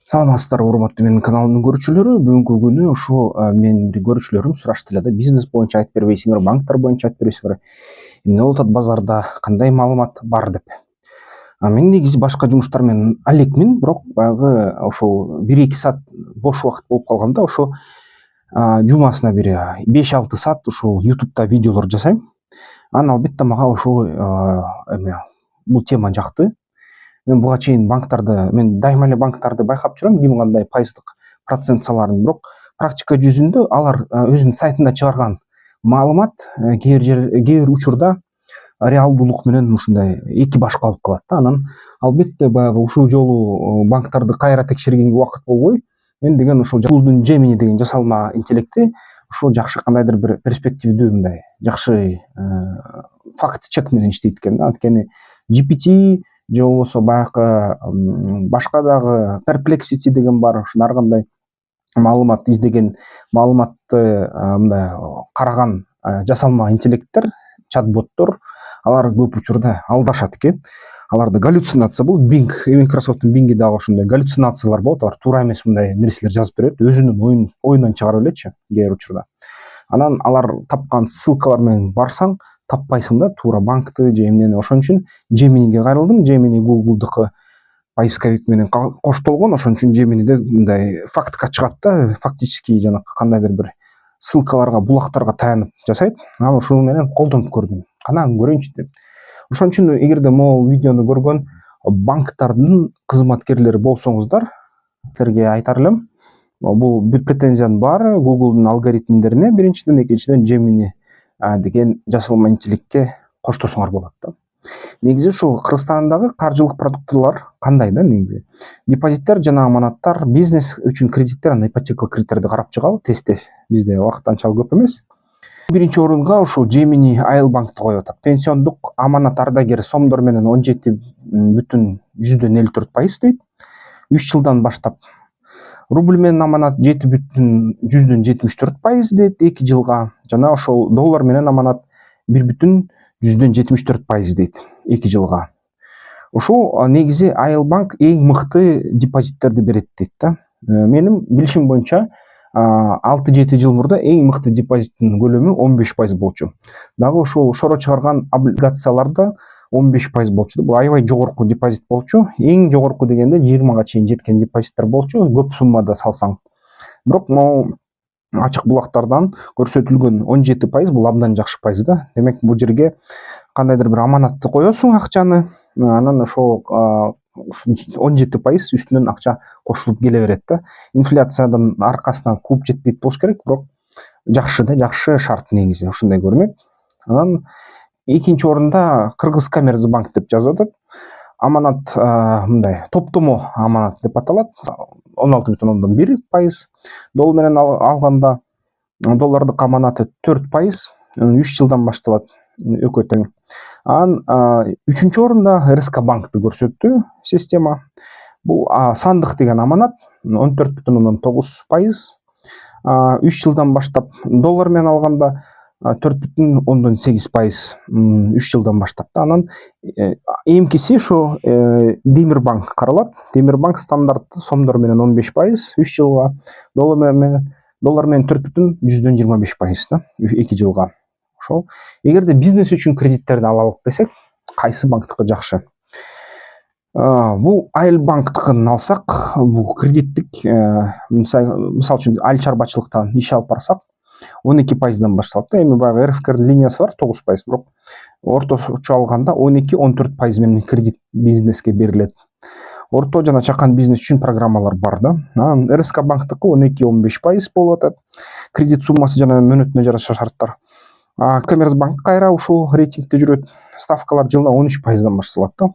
Саламатсыздарбы урматтуу менин каналымдын көрүүчүлөрү. Бүгүнкү күнү ушул менин бир көрүүчүлөрүм сураштылады. Бизнес боюнча айтып бербейсиңер, банктар боюнча айтып бербейсиңер. Эмне болуп атат базарда, кандай маалымат бар деп. Мен негизи башка жумуштар менен алекмин, бирок баягы ошол 1-2 саат бош убакыт болуп калганда ошо жумасына бир 5-6 саат ушул YouTube'да видеолор жасайм. Анан албетте мага ушул бул тема жакты. Мен буга чейин мен дайыма эле банктарды байкап жүрөм, ким кандай пайыздык процент саларын, бирок практика жүзүндө алар өзүнүн сайтында чыгарган маалымат кээ бир учурда реалдуулук менен ушундай эки баш калып калат да. Анан албетте баягы ушул жолу банктарды кайра текшергенге убакыт болбой, мен деген ушул Google'дун Gemini деген жасалма интеллекти ушул жакшы кандайдыр бир перспективдүү мындай жакшы факт чек менен иштейт экен да. Анткени GPT же болбосо баягы башка дагы Perplexity деген бар, ушул ар кандай маалымат издеген, маалыматты мындай караган жасалма интеллекттер, чат-боттор, алар көп учурда алдашат экен. Аларда галлюцинация болот. Microsoft'тун Bing'i дагы ошондой галлюцинациялар болот. Алар туура эмес мындай нерселер жазып берет, өзүнүн оюнан чыгарып элечи кээ бир учурда. Анан алар тапкан ссылкалар менен барсаң, таппайсың да туура банкты же эмнени. Ошон үчүн Gemini'ге кайрылдым. Gemini Google'дыкы поисковик менен коштолгон. Ошон үчүн Gemini'де мындай фактка чыгат да, фактически жанагы кандайдыр бир ссылкаларга, булактарга таянып жасайт. Анан ушул менен колдонуп көрдүм. Канагын көрөйүнчү деп. Ошон үчүн эгерде могу видеону көргөн банктардын кызматкерлери болсоңуздар, силерге айтар элем, бул бүт претензиянын баары Google'дун алгоритмдерине, биринчиден, экинчиден Gemini деген жасалма интеллектке коштосоңор болот да. Негизи ушул Кыргызстандагы каржылык продуктылар кандай да негизи? Депозиттер жана аманаттар, бизнес үчүн кредиттер, анан ипотекалык кредиттерди карап чыгалы тез-тез. Бизде убакыт анчалык көп эмес. Биринчи орунга ушул Gemini Айылбанкты коюп атат. Пенсиондук аманат ардагер сомдор менен 17,54% дейт. 3 жылдан баштап. Рубль менен аманат 7,74% дейт 2 жылга. Жана ошол доллар менен аманат 1,74% дейт 2 жылга. Ушул негизи Айылбанк эң мыкты депозиттерди берет дейт да. Менин билишим боюнча 6-7 жыл мурда эң мыкты депозиттин көлөмү 15% болчу. Дагы ошол шоро чыгарган облигацияларда 15% болчу. Бул аябай жогорку депозит болчу. Эң жогорку дегенде 20га чейин жеткен депозиттер болчу, көп суммада салсаң. Бирок могу ачык булактардан көрсөтүлгөн 17% бул абдан жакшы пайыз да. Демек бул жерге кандайдыр бир аманатты коесуң акчаны, анан ошол 17% үстүнөн акча кошулуп келе берет да. Инфляциянын аркасынан кууп жетпейт болуш керек, бирок жакшы да, жакшы шарт негизи ушундай көрүнөт. Анан экинчи орунда Кыргызкоммерцбанк деп жазып атат. Аманат мындай топтомо аманат деп аталат. 16,1%. Доллар менен алганда доллардык аманаты 4%, 3 жылдан башталат, экөө тең. Анан 3-чү орунда РСК банкты көрсөттү система. Бул сандык деген аманат 14,9%. 3 жылдан баштап доллар менен алганда 4,8% 3 жылдан баштап. Анан эмкиси ошо Демирбанк каралат. Демирбанк стандарт сомдор менен 15% 3 жылга, доллар менен 4,25% да 2 жылга. Ошол эгерде бизнес үчүн кредиттерди алалык десек, кайсы банктыкы жакшы? Бул Айылбанктыкын алсак, бул кредиттик мисалы үчүн айыл чарбачылыктан иш алып барсак 12%дан башталат да. Эми баягы РФКРдин линиясы бар 9%, бирок орточо алганда 12-14% менен кредит бизнеске берилет. Орто жана чакан бизнес үчүн программалар бар да. Анан РСК банктыкы 12-15% болуп атат. Кредит суммасы жана мөөнөтүнө жараша шарттар. Коммерцбанк кайра ушул рейтингде жүрөт. Ставкалар жылына 13%дан башталат да.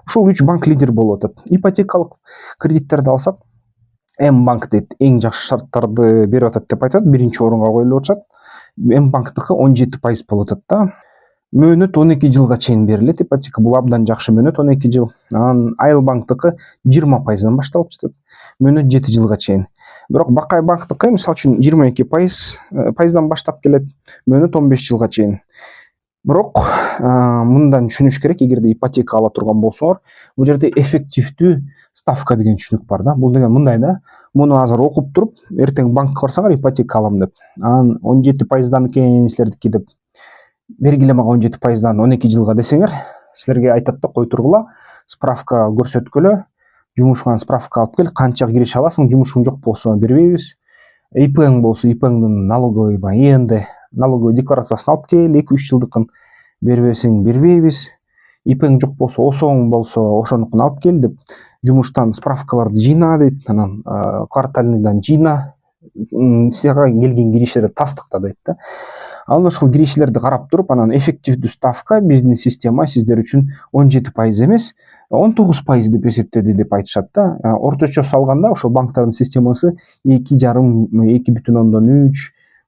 Ушул 3 банк лидер болуп атат. Ипотекалык кредиттерди алсак, М-банк дейт, эң жакшы шарттарды берип атат деп айтат, биринчи орунга коюлуп атышат. М-банктыкы 17% болуп атат да. Мөөнөт 12 жылга чейин берилет. Ипотека бул абдан жакшы мөөнөт 12 жыл. Анан Айылбанктыкы 20%дан башталып жатат. Мөөнөт 7 жылга чейин. Бирок Бакай банктыкы мисалы үчүн 22%, пайыздан баштап келет. Мөөнөт 15 жылга чейин. Бирок мындан түшүнүш керек, эгерде ипотека ала турган болсоңор, бул жерде эффективдүү ставка деген түшүнүк бар да. Бул деген мындай да, муну азыр окуп туруп, эртең банкка барсаңар ипотека алам деп, анан 17% экен силердики деп, бергиле мага 17% 12 жылга десеңер, силерге айтат да, кой тургула, справка көрсөткүлө, жумушуңан справка алып кел, канчага киреше аласың, жумушуң жок болсо бербейбиз, ИПң болсо ИПңдин налоговый ИНД налоговый декларациясын алып кел, 2-3 жылдыкын бербесең бербейбиз, ИПң жок болсо ОСОң болсо ошонукун алып кел деп, жумуштан справкаларды жыйна дейт, анан квартальныйдан жыйна, сага келген киришелерди тастыкта дейт да. Анан ошол киришелерди карап туруп, анан эффективдүү ставка биздин система сиздер үчүн 17% эмес, 19% деп эсептеди деп айтышат да. Орточосу алганда ошол банктардын системасы 2,5–2,3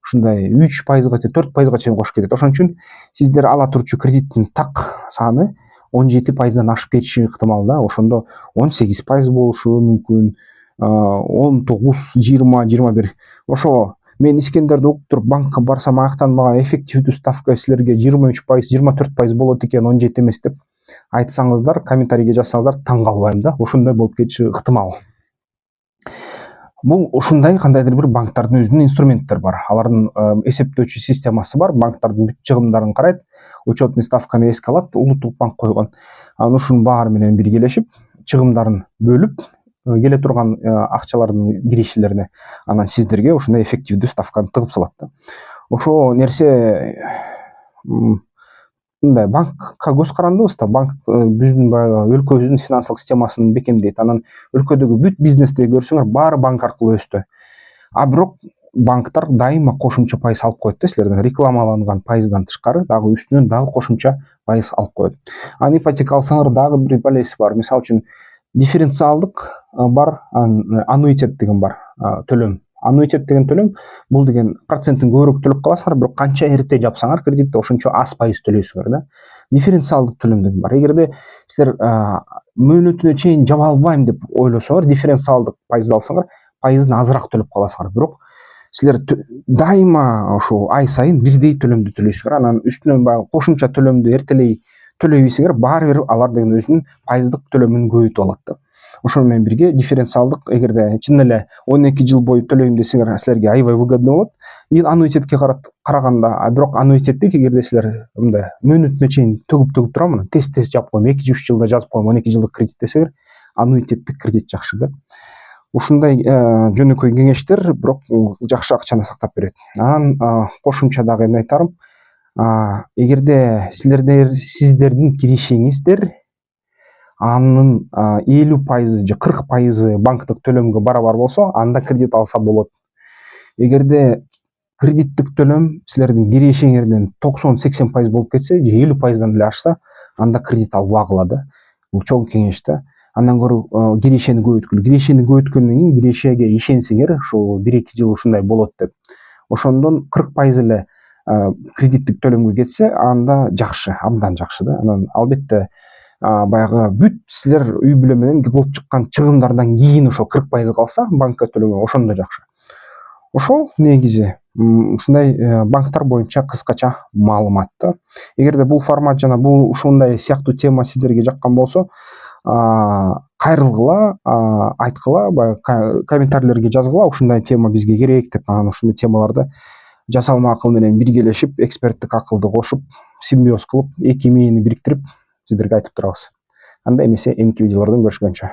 ушундай 3%га 4%га чейин кошуп кетет. Ошон үчүн сиздер ала турчу кредиттин так саны 17%дан ашып кетиши ыктымал да. Ошондо 18% болушу мүмкүн, 19, 20, 21. Ошо мен Искендерди угуп туруп банкка барсам, аяктан мага эффективдүү ставка силерге 23%, 24% болот экен, 17 эмес деп айтсаңыздар, комментарийге жазсаңыздар, таң калбайм да. Ошондой болуп кетиши ыктымал. Бул ушундай кандайдыр бир банктардын өзүнүн инструменттери бар. Алардын эсептөөчү системасы бар. Банктардын бүт чыгымдарын карайт, учетный ставканы эске алат, улуттук банк койгон. Анан ушунун баары менен биргелешип, чыгымдарын бөлүп, келе турган акчалардын киришелерине анан сиздерге ушундай эффективдүү ставканы тыгып салат да. Ошо нерсе мындай банкка көз карандыбыз да. Банк биздин баягы өлкөбүздүн финансылык системасын бекемдейт. Анан өлкөдөгү бүт бизнести көрсөңөр, баары банк аркылуу өстү. А бирок банктар дайыма кошумча пайыз алып коет да, силерден рекламаланган пайыздан тышкары дагы үстүнөн дагы кошумча пайыз алып коет. Анан ипотека алсаңар дагы бир балеси бар. Мисалы үчүн дифференциалдык бар, аннуитет деген бар, төлөм. Аннуитет деген төлөм, бул деген процентин көбүрөөк төлөп каласыңар, бирок канча эрте жапсаңар кредитти, ошончо аз пайыз төлөйсүңөр да. Дифференциалдык төлөм деген бар. Эгерде силер мөөнөтүнө чейин жаба албайм деп ойлосоңор, дифференциалдык пайызды алсаңар, пайызын азыраак төлөп каласыңар. Бирок силер дайыма ошол ай сайын бирдей төлөмдү төлөйсүңөр. Анан үстүнөн баягы кошумча төлөмдү эртелей төлөй берсеңер, баары бир алар деген өзүнүн пайыздык төлөмүн көбөйтүп алат да. Ошону менен бирге дифференциалдык, эгерде чын эле 12 жыл бою төлөйм десеңер, силерге аябай выгодно болот. Аннуитетке караганда, бирок аннуитеттик эгерде силер мындай мөөнөтүнө чейин төгүп турам, анан тез жап коем, 2-3 жылда жазып коем, 12 жылдык кредит десеңер, аннуитеттик кредит жакшы да. Ушундай жөнөкөй кеңештер, бирок жакшы акчаны сактап берет. Анан кошумча дагы эмне айтарым? Эгерде сиздердин киришеңиздер анын 50% же 40% банктык төлөмгө барабар болсо, анда кредит алса болот. Эгерде кредиттик төлөм силердин киришеңерден 90–80% болуп кетсе, же 50%дан эле ашса, анда кредит албагыла да. Бул чоң кеңеш да. Андан көрө киришени көбөйткүлө. Киришени көбөйткөндөн кийин киришеге ишенсеңер, ушул 1-2 жыл ушундай болот деп, ошондон 40% эле кредиттик төлөмгө кетсе, анда жакшы, абдан жакшы да. Анан албетте баягы бүт силер үй бүлө менен кылып чыккан чыгымдардан кийин ошол 40% калса, банкка төлөгөн ошондо жакшы. Ошол негизи ушундай банктар боюнча кыскача маалымат да. Эгерде бул формат жана бул ушундай сыяктуу тема сиздерге жаккан болсо, кайрылгыла, айткыла, баягы комментарийлерге жазгыла, ушундай тема бизге керек деп. Анан ушундай темаларды жасалма акыл менен биргелешип, эксперттик акылды кошуп, симбиоз кылып, эки мээни бириктирип сиздерге айтып турабыз. Анда эмесе эмки видеолордон көрүшкөнчө.